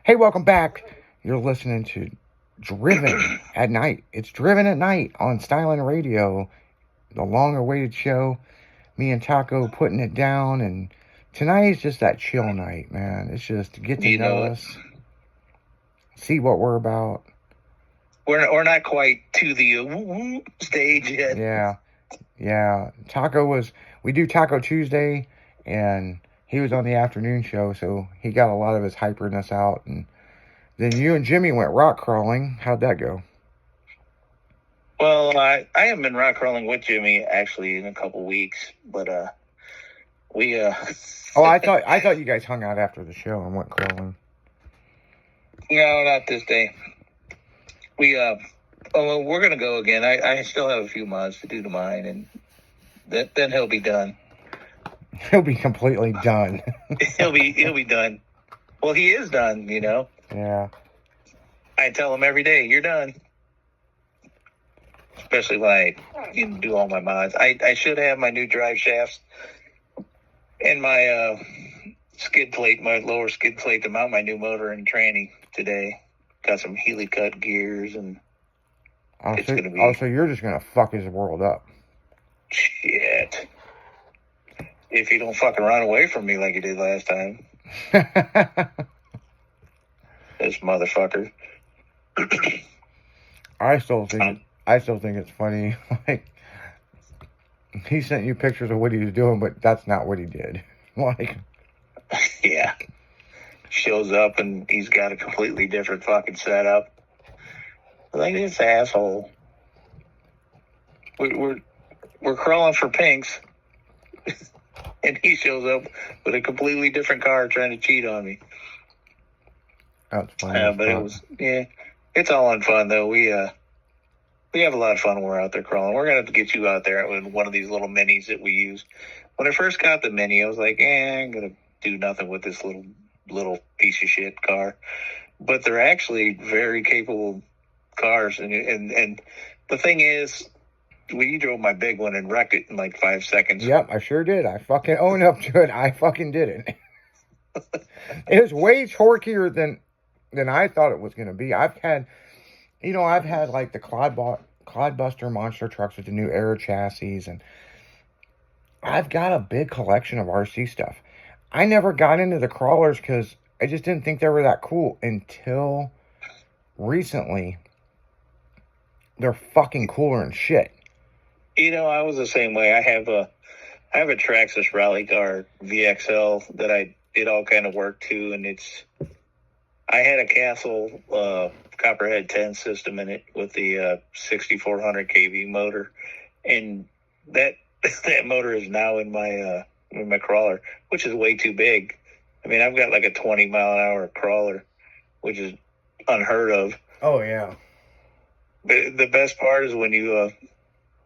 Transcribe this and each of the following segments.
Hey, welcome back. You're listening to Driven at Night. It's Driven at Night on Styling Radio, the long-awaited show. Me and Taco putting it down, and tonight is just that chill night, man. It's just to get to know us, see what we're about. We're not quite to the stage yet. Yeah. We do Taco Tuesday, and he was on the afternoon show, so he got a lot of his hyperness out. And then you and Jimmy went rock crawling. How'd that go? Well, I haven't been rock crawling with Jimmy actually in a couple weeks, but we Oh, I thought you guys hung out after the show and went crawling. No, not this day. We're gonna go again. I still have a few miles to do to mine, and then he'll be done. He'll be completely done. he'll be done. Well, he is done, you know. Yeah. I tell him every day, you're done. Especially when I do all my mods. I should have my new drive shafts and my skid plate, my lower skid plate to mount my new motor and tranny today. Got some Healy cut gears, and it's gonna be. So you're just gonna fuck his world up. Shit. If you don't fucking run away from me like you did last time. This motherfucker. I still think it's funny. Like, he sent you pictures of what he was doing, but that's not what he did. Like, yeah, shows up and he's got a completely different fucking setup. Like this asshole. We're crawling for pinks, and he shows up with a completely different car trying to cheat on me. That's funny. But it's all in fun though. We have a lot of fun when we're out there crawling. We're gonna have to get you out there with one of these little minis that we use. When I first got the mini, I was like, I'm gonna do nothing with this little piece of shit car. But they're actually very capable cars, and the thing is, when you drove my big one and wrecked it in like 5 seconds. Yep, I sure did. I fucking own up to it. I fucking did it. It was way torquier than I thought it was going to be. I've had like the Clodbuster monster trucks with the new Aero chassis, and I've got a big collection of RC stuff. I never got into the crawlers because I just didn't think they were that cool until recently. They're fucking cooler than shit. You know, I was the same way. I have a Traxxas rally car VXL that I did all kind of work to, and I had a Castle Copperhead 10 system in it with the 6400 kV motor, and that motor is now in my crawler, which is way too big. I mean, I've got like a 20-mile-an-hour crawler, which is unheard of. Oh yeah. The best part is when you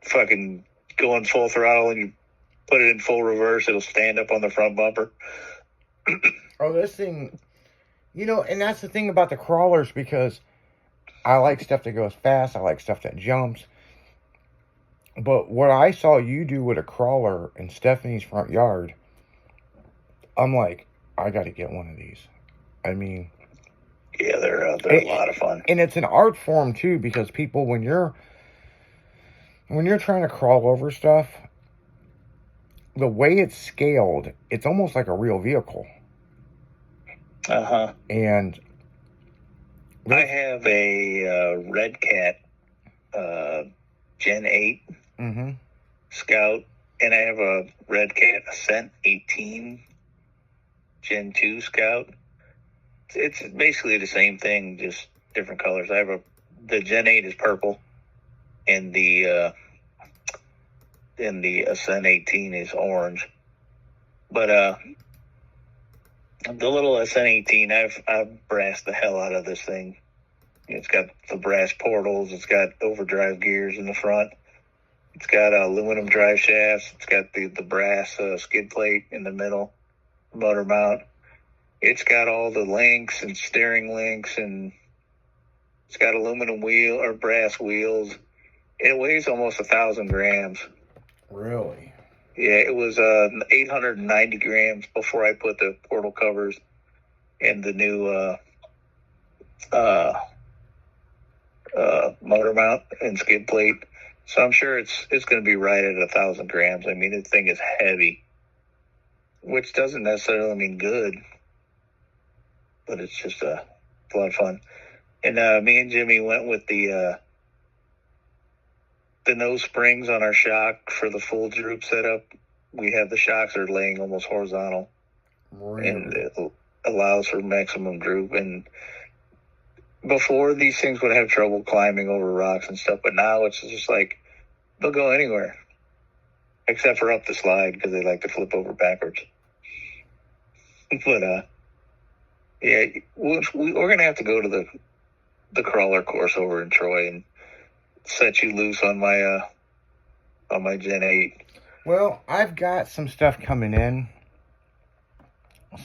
fucking go in full throttle and you put it in full reverse, it'll stand up on the front bumper. Oh, this thing, and that's the thing about the crawlers, because I like stuff that goes fast. I like stuff that jumps. But what I saw you do with a crawler in Stephanie's front yard, I'm like, I got to get one of these. I mean, yeah, they're a lot of fun. And it's an art form too, because people, when you're trying to crawl over stuff, the way it's scaled, it's almost like a real vehicle. Uh-huh. And I have a Red Cat Gen 8 Scout, and I have a Red Cat Ascent 18 Gen 2 Scout. It's basically the same thing, just different colors. The Gen 8 is purple, and the Ascent 18 is orange. But the little Ascent 18, I've brassed the hell out of this thing. It's got the brass portals. It's got overdrive gears in the front. It's got aluminum drive shafts. It's got the brass skid plate in the middle, motor mount. It's got all the links and steering links, and it's got aluminum wheel or brass wheels. It weighs almost 1,000 grams. Really? Yeah, it was 890 grams before I put the portal covers and the new uh, motor mount and skid plate. So I'm sure it's going to be right at 1,000 grams. I mean, this thing is heavy, which doesn't necessarily mean good, but it's just a lot of fun. And me and Jimmy went with the nose springs on our shock for the full droop setup. We have the shocks are laying almost horizontal, and it allows for maximum droop. And before, these things would have trouble climbing over rocks and stuff, but now it's just like they'll go anywhere, except for up the slide because they like to flip over backwards. But yeah, we're gonna have to go to the crawler course over in Troy and set you loose on my Gen 8. Well, I've got some stuff coming in,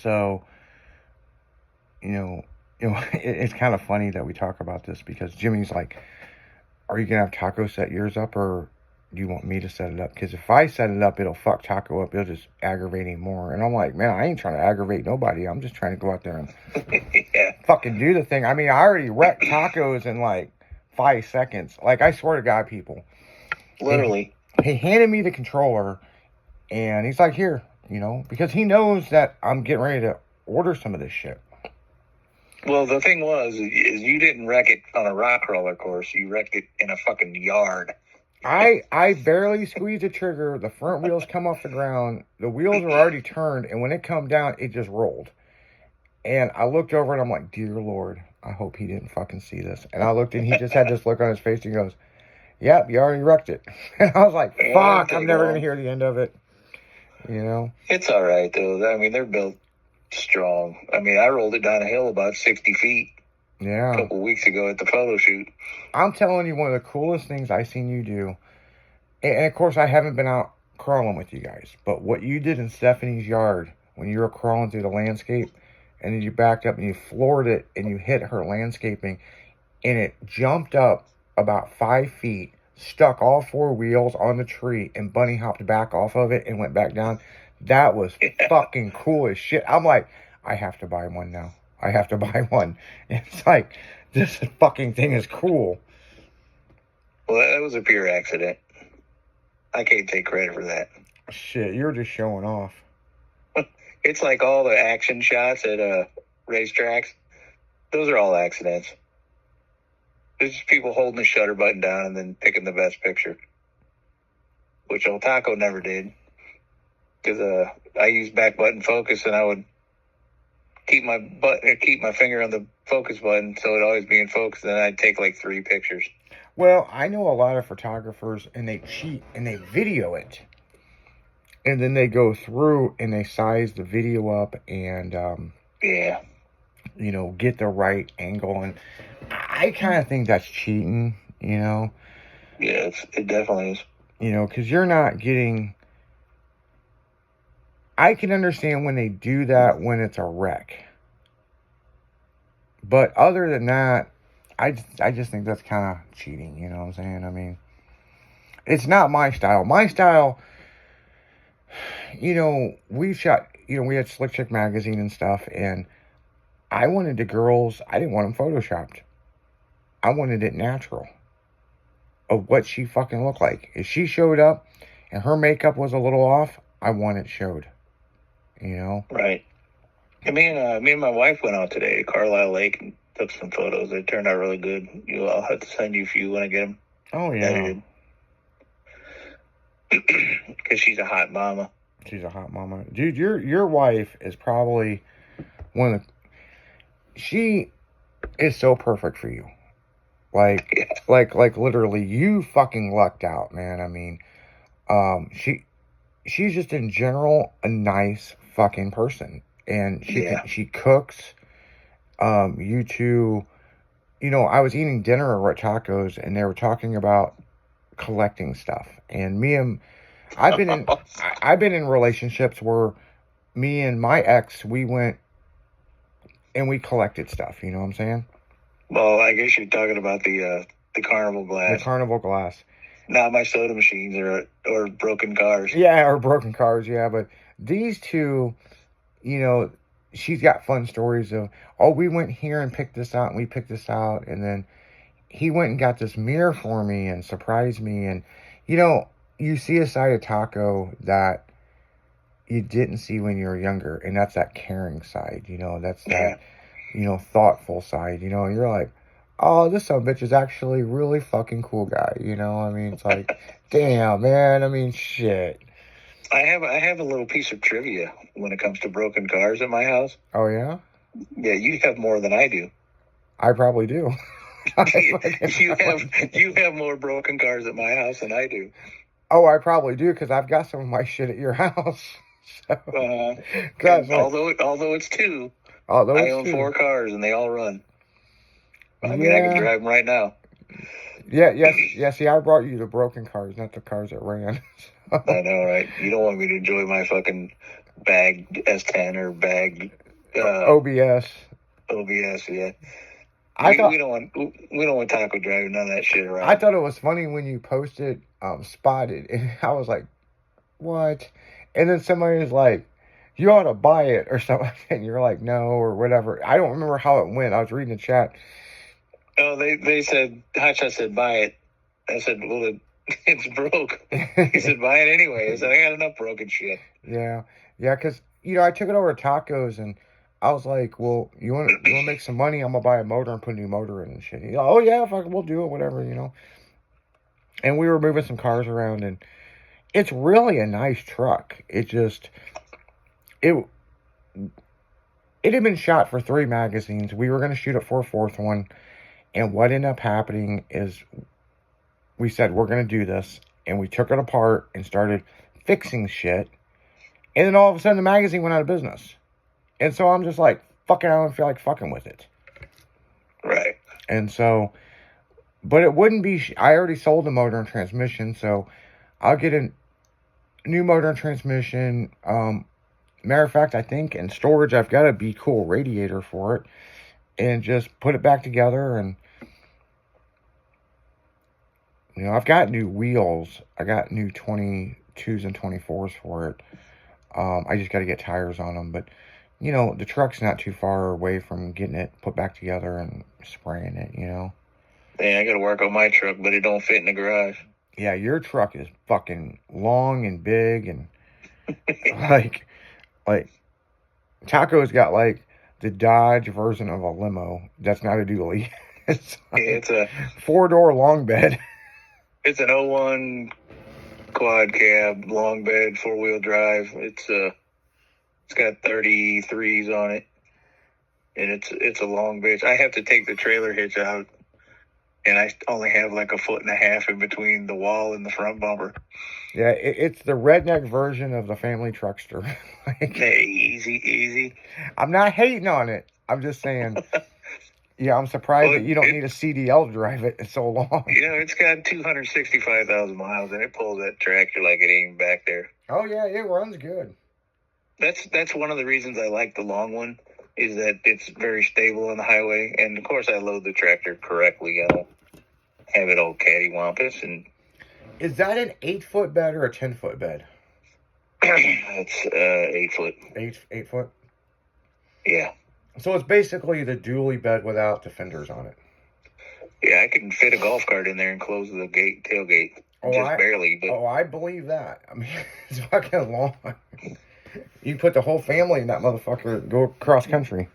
so it's kind of funny that we talk about this because Jimmy's like, "Are you gonna have Taco set yours up, or do you want me to set it up? Because if I set it up, it'll fuck Taco up. It'll just aggravate him more." And I'm like, "Man, I ain't trying to aggravate nobody. I'm just trying to go out there and fucking do the thing." I mean, I already wrecked Tacos in like 5 seconds. Like, I swear to God, people. Literally. He handed me the controller, and he's like, "Here," because he knows that I'm getting ready to order some of this shit. Well, the thing is you didn't wreck it on a rock crawler course. You wrecked it in a fucking yard. I barely squeezed the trigger. The front wheels come off the ground. The wheels are already turned, and when it come down, it just rolled. And I looked over, and I'm like, "Dear Lord, I hope he didn't fucking see this." And I looked, and he just had this look on his face, and he goes, "Yep, you already wrecked it." And I was like, "Fuck, I'm never going to hear the end of it." It's all right, though. I mean, they're built strong. I mean, I rolled it down a hill about 60 feet a couple weeks ago at the photo shoot. I'm telling you, one of the coolest things I seen you do, and of course, I haven't been out crawling with you guys, but what you did in Stephanie's yard when you were crawling through the landscape, and then you backed up and you floored it, and you hit her landscaping, and it jumped up about 5 feet, stuck all 4 wheels on the tree, and bunny hopped back off of it and went back down. That was fucking cool as shit. I'm like, I have to buy one now. I have to buy one. It's like, this fucking thing is cool. Well, that was a pure accident. I can't take credit for that. Shit, you're just showing off. It's like all the action shots at racetracks. Those are all accidents. There's just people holding the shutter button down and then picking the best picture, which old Taco never did. Because I used back button focus, and I would keep my finger on the focus button so it'd always be in focus, and then I'd take like 3 pictures. Well, I know a lot of photographers, and they cheat and they video it, and then they go through and they size the video up and get the right angle, and I kind of think that's cheating, Yeah, it definitely is. Because you're not getting... I can understand when they do that when it's a wreck. But other than that, I just think that's kind of cheating, you know what I'm saying? I mean, it's not my style. My style, we shot, we had Slick Chick magazine and stuff, and I wanted the girls, I didn't want them photoshopped. I wanted it natural of what she fucking looked like. If she showed up and her makeup was a little off, I want it showed. Right. And me and my wife went out today to Carlisle Lake and took some photos. They turned out really good. I'll have to send you if you want to get them. Oh, yeah. Because she's a hot mama. She's a hot mama. Dude, your wife is probably one of the... She is so perfect for you. Like literally, you fucking lucked out, man. I mean, she's just in general a nice fucking person, and she cooks. You two, I was eating dinner at Tacos, and they were talking about collecting stuff, and I've been in relationships where me and my ex, we went and we collected stuff. You know what I'm saying? Well, I guess you're talking about the carnival glass. The carnival glass. Not my soda machines or broken cars. Yeah, or broken cars, yeah. But these two, she's got fun stories of, oh, we went here and picked this out, and we picked this out, and then he went and got this mirror for me and surprised me. And, you know, you see a side of Taco that you didn't see when you were younger, and that's that caring side, you know, that's that, you know, thoughtful side, you know, and you're like, oh, this son of a bitch is actually really fucking cool guy, you know, I mean, it's like, damn, man, I mean, shit. I have a little piece of trivia when it comes to broken cars at my house. Oh, yeah? Yeah, you have more than I do. I probably do. You have more broken cars at my house than I do. Oh, I probably do, because I've got some of my shit at your house. So, although it's two, I own 4 cars and they all run. I mean, I can drive them right now. Yeah. See, I brought you the broken cars, not the cars that ran. I know, right? You don't want me to enjoy my fucking bagged S10 or bagged OBS. OBS, yeah. We don't want Taco driving none of that shit around. I thought it was funny when you posted Spotted, and I was like, what? And then somebody was like, you ought to buy it or something, and you're like, no, or whatever. I don't remember how it went. I was reading the chat. Oh, they said, Hotshot said, buy it. I said, well, it's broke. He said, buy it anyway. I said, I got enough broken shit. Yeah, because, you know, I took it over to Tacos, and I was like, well, you want to make some money? I'm going to buy a motor and put a new motor in and shit. He's like, oh, yeah, fuck, we'll do it, whatever, you know. And we were moving some cars around, and it's really a nice truck. It had been shot for 3 magazines. We were going to shoot it for a 4th one. And what ended up happening is we said, we're going to do this. And we took it apart and started fixing shit. And then all of a sudden the magazine went out of business. And so I'm just like, fucking, I don't feel like fucking with it. Right. And so, but it wouldn't be, I already sold the motor and transmission. So I'll get a new motor and transmission. Matter of fact, I think in storage, I've got a Be Cool radiator for it. And just put it back together. And, you know, I've got new wheels. I got new 22s and 24s for it. I just got to get tires on them. But, you know, the truck's not too far away from getting it put back together and spraying it, you know. Yeah, I got to work on my truck, but it don't fit in the garage. Yeah, your truck is fucking long and big. And, like, Taco's got, like, the Dodge version of a limo. That's not a dually. It's a 4-door long bed. It's an 01 quad cab, long bed, 4-wheel drive. It's got 33s on it, and it's a long bitch. I have to take the trailer hitch out, and I only have like 1.5 feet in between the wall and the front bumper. Yeah, it's the redneck version of the family truckster. Hey, easy. I'm not hating on it. I'm just saying, yeah, I'm surprised that you don't need a CDL to drive it. It's so long. You know, it's got 265,000 miles, and it pulls that tractor like it ain't back there. Oh, yeah, it runs good. That's one of the reasons I like the long one, is that it's very stable on the highway. And, of course, I load the tractor correctly. I don't have it all cattywampus. And is that an 8-foot bed or a 10-foot bed? It's 8 foot. 8 foot? Yeah. So it's basically the dually bed without the fenders on it. Yeah, I can fit a golf cart in there and close the tailgate. Barely. But I believe that. I mean, it's fucking long. You put the whole family in that motherfucker, go cross country.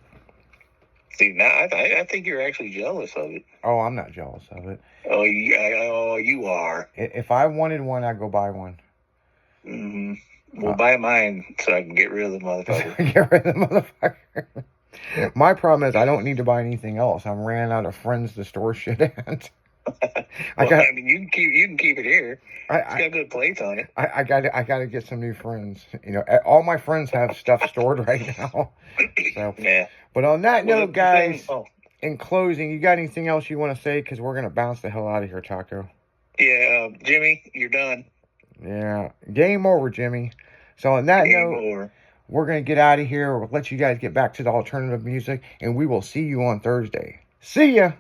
See, now I think you're actually jealous of it. Oh, I'm not jealous of it. Oh, you are. If I wanted one, I'd go buy one. Mm-hmm. Well, buy mine so I can get rid of the motherfucker. Get rid of the motherfucker. My problem is I don't need to buy anything else. I'm ran out of friends to store shit at. I mean, you can keep it here. It's got good plates on it. I got to get some new friends. You know, all my friends have stuff stored right now. So yeah. But on that note, guys, in closing, you got anything else you want to say? Because we're gonna bounce the hell out of here, Taco. Yeah, Jimmy, you're done. Yeah, game over, Jimmy. So on that note, we're going to get out of here. We'll let you guys get back to the alternative music, and we will see you on Thursday. See ya!